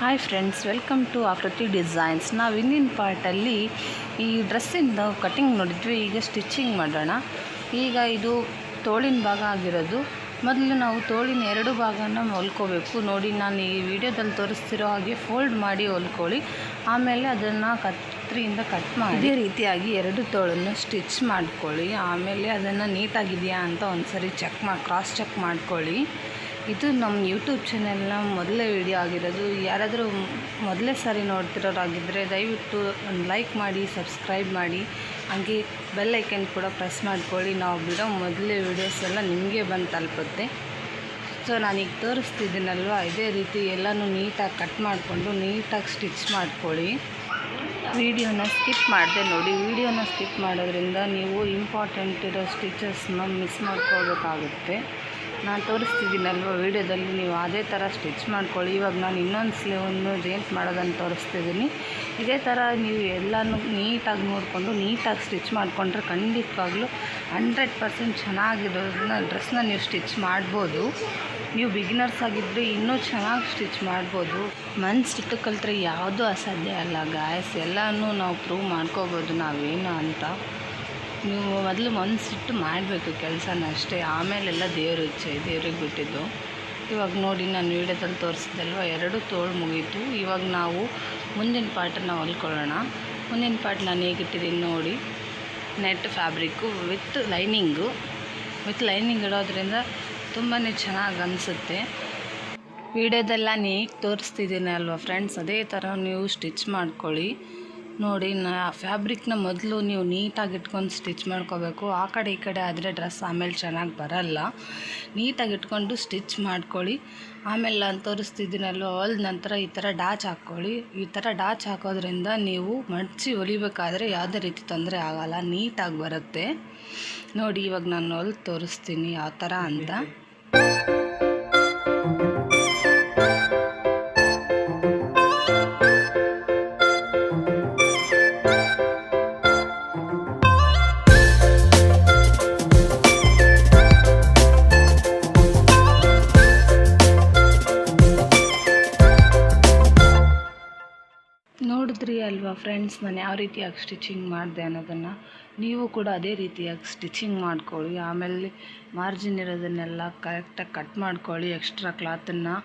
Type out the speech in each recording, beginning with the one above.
Hi friends, welcome to ಆಕೃತಿ designs. ನಾವು ಹಿಂದಿನ ಪಾರ್ಟಲ್ಲಿ ಈ ಡ್ರೆಸ್ಸಿಂದ ಕಟಿಂಗ್ ನೋಡಿದ್ವಿ. ಈಗ ಸ್ಟಿಚಿಂಗ್ ಮಾಡೋಣ. ಈಗ ಇದು ತೋಳಿನ ಭಾಗ ಆಗಿರೋದು. ಮೊದಲು ನಾವು ತೋಳಿನ ಎರಡು ಭಾಗನ ಹೊಲ್ಕೋಬೇಕು. ನೋಡಿ, ನಾನು ಈ ವಿಡಿಯೋದಲ್ಲಿ ತೋರಿಸ್ತಿರೋ ಹಾಗೆ ಫೋಲ್ಡ್ ಮಾಡಿ ಹೊಲ್ಕೊಳ್ಳಿ. ಆಮೇಲೆ ಅದನ್ನು ಕತ್ರಿಯಿಂದ ಕಟ್ ಮಾಡಿ ಇದೇ ರೀತಿಯಾಗಿ ಎರಡು ತೋಳನ್ನು ಸ್ಟಿಚ್ ಮಾಡ್ಕೊಳ್ಳಿ. ಆಮೇಲೆ ಅದನ್ನು ನೀಟಾಗಿದೆಯಾ ಅಂತ ಒಂದು ಕ್ರಾಸ್ ಚೆಕ್ ಮಾಡ್ಕೊಳ್ಳಿ. ಇದು ನಮ್ಮ ಯೂಟ್ಯೂಬ್ ಚಾನೆಲ್ನ ಮೊದಲೇ ವಿಡಿಯೋ ಆಗಿರೋದು. ಯಾರಾದರೂ ಮೊದಲೇ ಸಾರಿ ನೋಡ್ತಿರೋರಾಗಿದ್ದರೆ ದಯವಿಟ್ಟು ಒಂದು ಲೈಕ್ ಮಾಡಿ, ಸಬ್ಸ್ಕ್ರೈಬ್ ಮಾಡಿ, ಹಾಗೆ ಬೆಲ್ ಐಕನ್ ಕೂಡ ಪ್ರೆಸ್ ಮಾಡ್ಕೊಳ್ಳಿ. ನಾವು ಬಿಡೋ ಮೊದಲೇ ವೀಡಿಯೋಸ್ ಎಲ್ಲ ನಿಮಗೆ ಬಂದು ತಲುಪುತ್ತೆ. ಸೊ ನಾನೀಗ ತೋರಿಸ್ತಿದ್ದೀನಲ್ವ, ಇದೇ ರೀತಿ ಎಲ್ಲನೂ ನೀಟಾಗಿ ಕಟ್ ಮಾಡಿಕೊಂಡು ನೀಟಾಗಿ ಸ್ಟಿಚ್ ಮಾಡ್ಕೊಳ್ಳಿ. ವಿಡಿಯೋನ ಸ್ಕಿಪ್ ಮಾಡಿದೆ ನೋಡಿ. ವಿಡಿಯೋನ ಸ್ಕಿಪ್ ಮಾಡೋದ್ರಿಂದ ನೀವು ಇಂಪಾರ್ಟೆಂಟ್ ಇರೋ ಸ್ಟಿಚಸ್ನ ಮಿಸ್ ಮಾಡ್ಕೋಬೇಕಾಗುತ್ತೆ. ನಾನು ತೋರಿಸ್ತಿದ್ದೀನಲ್ವ ವಿಡಿಯೋದಲ್ಲಿ, ನೀವು ಅದೇ ಥರ ಸ್ಟಿಚ್ ಮಾಡ್ಕೊಳ್ಳಿ. ಇವಾಗ ನಾನು ಇನ್ನೊಂದು ಸ್ಲೀವನ್ನು ಜಾಯಿಂಟ್ ಮಾಡೋದನ್ನು ತೋರಿಸ್ತಿದ್ದೀನಿ. ಇದೇ ಥರ ನೀವು ಎಲ್ಲನೂ ನೀಟಾಗಿ ನೋಡಿಕೊಂಡು ನೀಟಾಗಿ ಸ್ಟಿಚ್ ಮಾಡಿಕೊಂಡ್ರೆ ಖಂಡಿತವಾಗ್ಲೂ 100% ಚೆನ್ನಾಗಿರೋದನ್ನ ಡ್ರೆಸ್ನ ನೀವು ಸ್ಟಿಚ್ ಮಾಡ್ಬೋದು. ನೀವು ಬಿಗಿನರ್ಸ್ ಆಗಿದ್ದರೆ ಇನ್ನೂ ಚೆನ್ನಾಗಿ ಸ್ಟಿಚ್ ಮಾಡ್ಬೋದು. ಮನಸ್ಸಿಟ್ಟು ಕಲಿತ್ರೆ ಯಾವುದೂ ಅಸಾಧ್ಯ ಅಲ್ಲ ಗಾಯ್ಸ್. ಎಲ್ಲನೂ ನಾವು ಪ್ರೂವ್ ಮಾಡ್ಕೋಬೋದು ನಾವೇನು ಅಂತ. ನೀವು ಮೊದಲು ಮನಸ್ಸಿಟ್ಟು ಮಾಡಬೇಕು ಕೆಲಸನ ಅಷ್ಟೇ. ಆಮೇಲೆಲ್ಲ ದೇವ್ರ ಇಚ್ಛೆ, ದೇವ್ರಿಗೆ ಬಿಟ್ಟಿದ್ದು. ಇವಾಗ ನೋಡಿ, ನಾನು ವೀಡಿಯೋದಲ್ಲಿ ತೋರಿಸಿದಲ್ವ, ಎರಡು ತೋಳು ಮುಗೀತು. ಇವಾಗ ನಾವು ಮುಂದಿನ ಪಾರ್ಟನ್ನು ಹೊಲ್ಕೊಳ್ಳೋಣ. ಮುಂದಿನ ಪಾರ್ಟ್ ನಾನು ಹೇಗಿಟ್ಟಿದ್ದೀನಿ ನೋಡಿ. ನೆಟ್ ಫ್ಯಾಬ್ರಿಕ್ಕು ವಿತ್ ಲೈನಿಂಗ್ ಇಡೋದ್ರಿಂದ ತುಂಬಾ ಚೆನ್ನಾಗಿ ಅನಿಸುತ್ತೆ. ವಿಡಿಯೋದೆಲ್ಲ ನೀಟ್ ತೋರಿಸ್ತಿದ್ದೀನಿ ಅಲ್ವಾ ಫ್ರೆಂಡ್ಸ್, ಅದೇ ಥರ ನೀವು ಸ್ಟಿಚ್ ಮಾಡ್ಕೊಳ್ಳಿ. ನೋಡಿ, ಫ್ಯಾಬ್ರಿಕ್ನ ಮೊದಲು ನೀವು ನೀಟಾಗಿ ಇಟ್ಕೊಂಡು ಸ್ಟಿಚ್ ಮಾಡ್ಕೋಬೇಕು. ಆ ಕಡೆ ಈ ಕಡೆ ಆದರೆ ಡ್ರೆಸ್ ಆಮೇಲೆ ಚೆನ್ನಾಗಿ ಬರಲ್ಲ. ನೀಟಾಗಿ ಇಟ್ಕೊಂಡು ಸ್ಟಿಚ್ ಮಾಡ್ಕೊಳ್ಳಿ. ಆಮೇಲೆ ನಾನು ತೋರಿಸ್ತಿದ್ದೀನಲ್ವ, ಹೊಲ್ದ ನಂತರ ಈ ಥರ ಡಾಚ್ ಹಾಕ್ಕೊಳ್ಳಿ. ಈ ಥರ ಡಾಚ್ ಹಾಕೋದ್ರಿಂದ ನೀವು ಮಡಚಿ ಹೊಲಿಬೇಕಾದ್ರೆ ಯಾವುದೇ ರೀತಿ ತೊಂದರೆ ಆಗೋಲ್ಲ, ನೀಟಾಗಿ ಬರುತ್ತೆ. ನೋಡಿ, ಇವಾಗ ನಾನು ಹೊಲ್ದು ತೋರಿಸ್ತೀನಿ ಯಾವ ಥರ ಅಂತ. ನೋಡಿದ್ರಿ ಅಲ್ವಾ ಫ್ರೆಂಡ್ಸ್, ನಾನು ಯಾವ ರೀತಿಯಾಗಿ ಸ್ಟಿಚಿಂಗ್ ಮಾಡಿದೆ ಅನ್ನೋದನ್ನು. ನೀವು ಕೂಡ ಅದೇ ರೀತಿಯಾಗಿ ಸ್ಟಿಚಿಂಗ್ ಮಾಡ್ಕೊಳ್ಳಿ. ಆಮೇಲೆ ಮಾರ್ಜಿನ್ ಇರೋದನ್ನೆಲ್ಲ ಕರೆಕ್ಟಾಗಿ ಕಟ್ ಮಾಡ್ಕೊಳ್ಳಿ, ಎಕ್ಸ್ಟ್ರಾ ಕ್ಲಾತನ್ನು.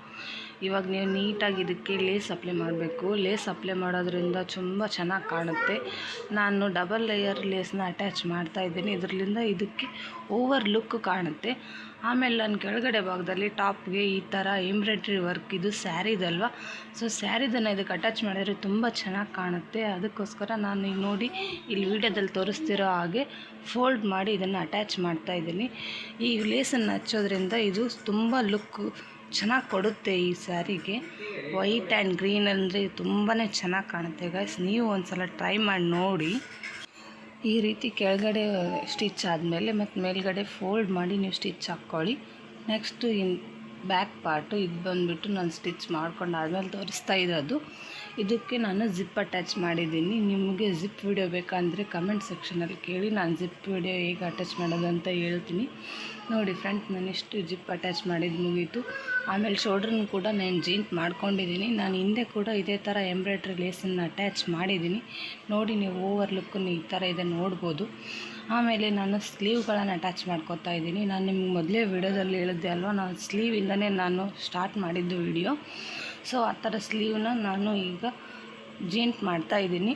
ಇವಾಗ ನೀವು ನೀಟಾಗಿ ಇದಕ್ಕೆ ಲೇಸ್ ಅಪ್ಲೈ ಮಾಡಬೇಕು. ಲೇಸ್ ಅಪ್ಲೈ ಮಾಡೋದ್ರಿಂದ ತುಂಬ ಚೆನ್ನಾಗಿ ಕಾಣುತ್ತೆ. ನಾನು ಡಬಲ್ ಲೇಯರ್ ಲೇಸ್ನ ಅಟ್ಯಾಚ್ ಮಾಡ್ತಾಯಿದ್ದೀನಿ. ಇದರಿಂದ ಇದಕ್ಕೆ ಓವರ್ ಲುಕ್ ಕಾಣುತ್ತೆ. ಆಮೇಲೆ ನಾನು ಕೆಳಗಡೆ ಭಾಗದಲ್ಲಿ ಟಾಪ್ಗೆ ಈ ಥರ ಎಂಬ್ರಾಯ್ಡ್ರಿ ವರ್ಕ್, ಇದು ಸ್ಯಾರಿದಲ್ವ, ಸೊ ಸ್ಯಾರಿದನ್ನು ಇದಕ್ಕೆ ಅಟ್ಯಾಚ್ ಮಾಡಿದರೆ ತುಂಬ ಚೆನ್ನಾಗಿ ಕಾಣುತ್ತೆ. ಅದಕ್ಕೋಸ್ಕರ ನಾನು ಈಗ ನೋಡಿ ಇಲ್ಲಿ ವಿಡಿಯೋದಲ್ಲಿ ತೋರಿಸ್ತಿರೋ ಹಾಗೆ ಫೋಲ್ಡ್ ಮಾಡಿ ಇದನ್ನು ಅಟ್ಯಾಚ್ ಮಾಡ್ತಾಯಿದ್ದೀನಿ. ಈ ಲೇಸನ್ನು ಹಚ್ಚೋದ್ರಿಂದ ಇದು ತುಂಬ ಲುಕ್ ಚೆನ್ನಾಗಿ ಕೊಡುತ್ತೆ ಈ ಸ್ಯಾರಿಗೆ. ವೈಟ್ ಆ್ಯಂಡ್ ಗ್ರೀನ್ ಅಂದರೆ ತುಂಬಾ ಚೆನ್ನಾಗಿ ಕಾಣುತ್ತೆ ಗೈಸ್. ನೀವು ಒಂದು ಸಲ ಟ್ರೈ ಮಾಡಿ ನೋಡಿ. ಈ ರೀತಿ ಕೆಳಗಡೆ ಸ್ಟಿಚ್ ಆದಮೇಲೆ ಮತ್ತು ಮೇಲ್ಗಡೆ ಫೋಲ್ಡ್ ಮಾಡಿ ನೀವು ಸ್ಟಿಚ್ ಹಾಕ್ಕೊಳ್ಳಿ. ನೆಕ್ಸ್ಟು ಬ್ಯಾಕ್ ಪಾರ್ಟು ಇದು ಬಂದುಬಿಟ್ಟು ನಾನು ಸ್ಟಿಚ್ ಮಾಡ್ಕೊಂಡಾದ್ಮೇಲೆ ತೋರಿಸ್ತಾ ಇರೋದು. ಇದಕ್ಕೆ ನಾನು ಜಿಪ್ ಅಟ್ಯಾಚ್ ಮಾಡಿದ್ದೀನಿ. ನಿಮಗೆ ಜಿಪ್ ವಿಡಿಯೋ ಬೇಕಂದರೆ ಕಮೆಂಟ್ ಸೆಕ್ಷನಲ್ಲಿ ಕೇಳಿ, ನಾನು ಜಿಪ್ ವಿಡಿಯೋ ಹೇಗೆ ಅಟ್ಯಾಚ್ ಮಾಡೋದು ಅಂತ ಹೇಳ್ತೀನಿ. ನೋಡಿ ಫ್ರೆಂಡ್ಸ್, ನಾನು ಇಷ್ಟು ಜಿಪ್ ಅಟ್ಯಾಚ್ ಮಾಡಿದ್ದು ಮುಗೀತು. ಆಮೇಲೆ ಶೋಲ್ಡ್ರನ್ನು ಕೂಡ ನಾನು ಜಾಯಿಂಟ್ ಮಾಡ್ಕೊಂಡಿದ್ದೀನಿ. ನಾನು ಹಿಂದೆ ಕೂಡ ಇದೇ ಥರ ಎಂಬ್ರಾಯ್ಡ್ರಿ ಲೇಸನ್ನು ಅಟ್ಯಾಚ್ ಮಾಡಿದ್ದೀನಿ. ನೋಡಿ, ನೀವು ಓವರ್ ಲುಕ್ಕನ್ನು ಈ ಥರ ಇದೆ ನೋಡ್ಬೋದು. ಆಮೇಲೆ ನಾನು ಸ್ಲೀವ್ಗಳನ್ನು ಅಟ್ಯಾಚ್ ಮಾಡ್ಕೊತಾ ಇದ್ದೀನಿ. ನಾನು ನಿಮ್ಗೆ ಮೊದಲೇ ವಿಡಿಯೋದಲ್ಲಿ ಹೇಳಿದ್ದೆ ಅಲ್ವಾ, ನಾನು ಸ್ಲೀವಿಂದನೇ ನಾನು ಸ್ಟಾರ್ಟ್ ಮಾಡಿದ್ದು ವಿಡಿಯೋ. ಸೊ ಆ ಥರ ಸ್ಲೀವ್ನ ನಾನು ಈಗ ಜಾಯಿಂಟ್ ಮಾಡ್ತಾಯಿದ್ದೀನಿ.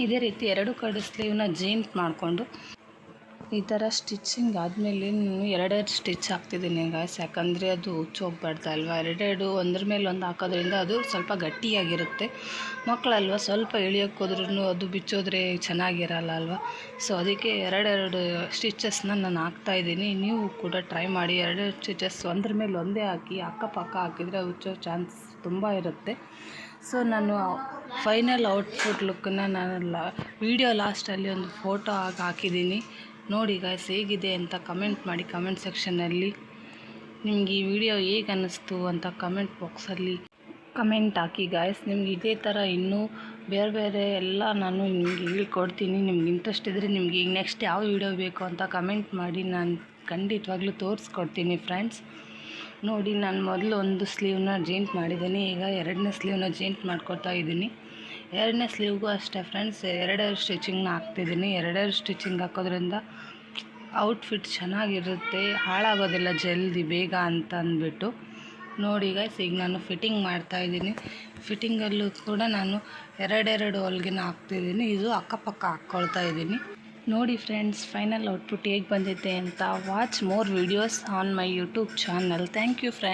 ಇದೇ ರೀತಿ ಎರಡು ಕಡೆ ಸ್ಲೀವ್ನ ಜಾಯಿಂಟ್ ಮಾಡಿಕೊಂಡು ಈ ಥರ ಸ್ಟಿಚಿಂಗ್ ಆದಮೇಲೆ ನಾನು ಎರಡೆರಡು ಸ್ಟಿಚ್ ಹಾಕ್ತಿದ್ದೀನಿ ಗಾಯ್ಸ್. ಯಾಕಂದರೆ ಅದು ಹುಚ್ಚೋಗ್ಬಾರ್ದು ಅಲ್ವಾ. ಎರಡೆರಡು ಒಂದ್ರ ಮೇಲೆ ಒಂದು ಹಾಕೋದ್ರಿಂದ ಅದು ಸ್ವಲ್ಪ ಗಟ್ಟಿಯಾಗಿರುತ್ತೆ. ಮಕ್ಕಳಲ್ವ, ಸ್ವಲ್ಪ ಇಳಿಯೋಕ್ಕೋದ್ರೂ ಅದು ಬಿಚ್ಚೋದ್ರೆ ಚೆನ್ನಾಗಿರಲ್ಲ ಅಲ್ವಾ. ಸೊ ಅದಕ್ಕೆ ಎರಡೆರಡು ಸ್ಟಿಚಸ್ನ ನಾನು ಹಾಕ್ತಾಯಿದ್ದೀನಿ. ನೀವು ಕೂಡ ಟ್ರೈ ಮಾಡಿ. ಎರಡೆರಡು ಸ್ಟಿಚಸ್ ಒಂದ್ರ ಮೇಲೆ ಒಂದೇ ಹಾಕಿ ಅಕ್ಕಪಕ್ಕ ಹಾಕಿದರೆ ಹುಚ್ಚೋ ಚಾನ್ಸ್ ತುಂಬ ಇರುತ್ತೆ. ಸೊ ನಾನು ಫೈನಲ್ ಔಟ್ಪುಟ್ ಲುಕ್ಕನ್ನು ನಾನು ವಿಡಿಯೋ ಲಾಸ್ಟಲ್ಲಿ ಒಂದು ಫೋಟೋ ಹಾಕಿದ್ದೀನಿ. ನೋಡಿ ಗಾಯ್ಸ್, ಹೇಗಿದೆ ಅಂತ ಕಮೆಂಟ್ ಮಾಡಿ ಕಮೆಂಟ್ ಸೆಕ್ಷನಲ್ಲಿ. ನಿಮ್ಗೆ ಈ ವಿಡಿಯೋ ಹೇಗೆ ಅನ್ನಿಸ್ತು ಅಂತ ಕಮೆಂಟ್ ಬಾಕ್ಸಲ್ಲಿ ಕಮೆಂಟ್ ಹಾಕಿ ಗಾಯ್ಸ್. ನಿಮ್ಗೆ ಇದೇ ಥರ ಇನ್ನೂ ಬೇರೆ ಎಲ್ಲ ನಾನು ನಿಮಗೆ ಹೇಳ್ಕೊಡ್ತೀನಿ. ನಿಮ್ಗೆ ಇಂಟ್ರೆಸ್ಟ್ ಇದ್ದರೆ ನಿಮ್ಗೆ ಈಗ ನೆಕ್ಸ್ಟ್ ಯಾವ ವಿಡಿಯೋ ಬೇಕು ಅಂತ ಕಮೆಂಟ್ ಮಾಡಿ, ನಾನು ಖಂಡಿತವಾಗ್ಲೂ ತೋರಿಸ್ಕೊಡ್ತೀನಿ ಫ್ರೆಂಡ್ಸ್. ನೋಡಿ ನಾನು ಮೊದಲು ಒಂದು ಸ್ಲೀವ್ನ ಜಾಯಿಂಟ್ ಮಾಡಿದ್ದೀನಿ, ಈಗ ಎರಡನೇ ಸ್ಲೀವ್ನ ಜಾಯಿಂಟ್ ಮಾಡ್ಕೊತಾ ಇದ್ದೀನಿ. ಎರಡನೇ ಸ್ಲೀವ್ಗೂ ಅಷ್ಟೇ ಫ್ರೆಂಡ್ಸ್, ಎರಡೆರಡು ಸ್ಟಿಚಿಂಗ್ನ ಹಾಕ್ತಿದ್ದೀನಿ. ಎರಡೆರಡು ಸ್ಟಿಚಿಂಗ್ ಹಾಕೋದ್ರಿಂದ ಔಟ್ಫಿಟ್ ಚೆನ್ನಾಗಿರುತ್ತೆ, ಹಾಳಾಗೋದಿಲ್ಲ ಜಲ್ದಿ ಬೇಗ ಅಂತ ಅಂದ್ಬಿಟ್ಟು. ನೋಡಿ ಗೈಸ್, ಈಗ ನಾನು ಫಿಟ್ಟಿಂಗ್ ಮಾಡ್ತಾಯಿದ್ದೀನಿ. ಫಿಟ್ಟಿಂಗಲ್ಲೂ ಕೂಡ ನಾನು ಎರಡೆರಡು ಹೊಲ್ಗೆನ ಹಾಕ್ತಿದ್ದೀನಿ, ಇದು ಅಕ್ಕಪಕ್ಕ ಹಾಕ್ಕೊಳ್ತಾ ಇದ್ದೀನಿ. ನೋಡಿ ಫ್ರೆಂಡ್ಸ್, ಫೈನಲ್ ಔಟ್ಪುಟ್ ಹೇಗೆ ಬಂದಿದೆ ಅಂತ. Watch more videos on my YouTube channel. Thank you friends.